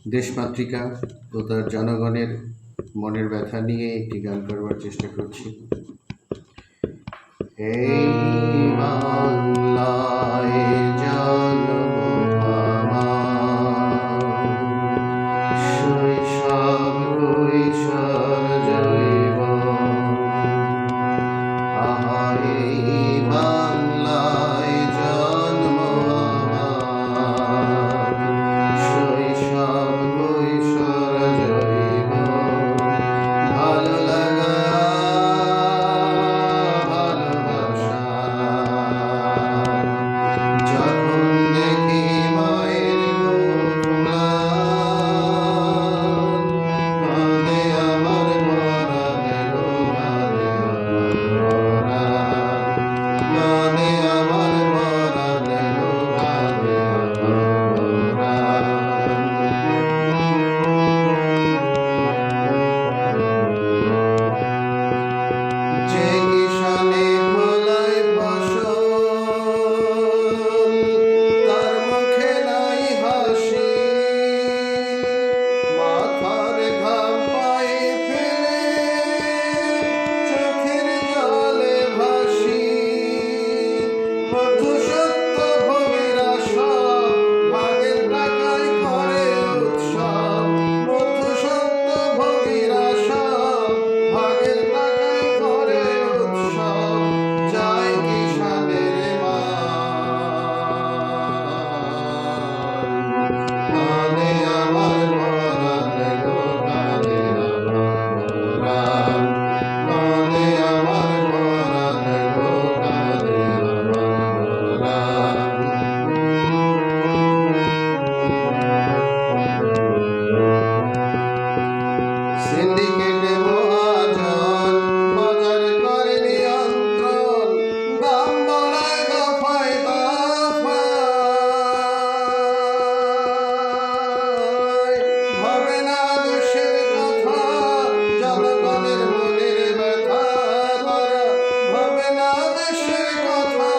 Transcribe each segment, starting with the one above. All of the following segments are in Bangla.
দেশমাতৃকা ও তার জনগণের মনের ব্যথা নিয়ে একটি গান করবার চেষ্টা করছি। এই বাংলায় জন্ম আমার, শৈশব কৈশোর যৌবন। এই বাংলায় জন্ম আমার, শৈশব কৈশোর যৌবন। ভালো লাগা ভালোবাসা, যখন দেখি মায়ের মুখ ম্লান, কাঁদে আমার পরাণ গো, কাঁদে আমার পরাণ গো, কাঁদে আমার পরাণ। যে কিষানে ফলায় ফসল, তার মুখে নাই হাসি, মাথার ঘাম পায়ে ফেলে চোখের জলে ভাসি। মধুসত্ত্ব ভোগীরা সব ভাগের টাকায় করে উৎসব। মধুসত্ত্ব ভোগীরা সব ভাগের টাকায় করে উৎসব। যায় কিষানের মান, কাঁদে আমার পরাণ গো, কাঁদে আমার পরাণ। কাঁদে আমার পরাণ গো, কাঁদে আমার পরাণ। সিন্ডিকেটে মহাজন বাজার করে নিয়ন্ত্রণ, দাম বাড়ায় দফায় দফায়। ভাবে না দেশের কথা, জনগণের মনের ব্যথা তারা। ভাবে না দেশের কথা,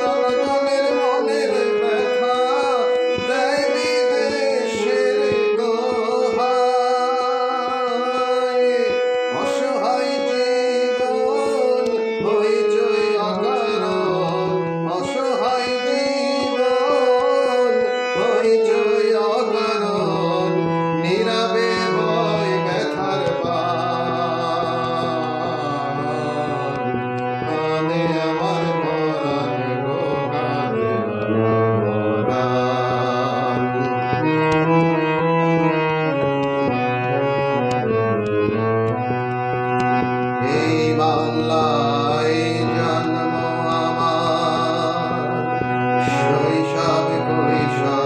জনগণের মনের ব্যথা। দেয় বিদেশের দোহাই, অসহায় জীবন হইচই অকারণ। অসহায় জীবন হইচই অকারণ, নীরবে বয় ব্যথার বান। কাঁদে আমার পরাণ গো, কাঁদে আমার পরাণ। এই বাংলায় জন্ম আমার, শৈশব কৈশোর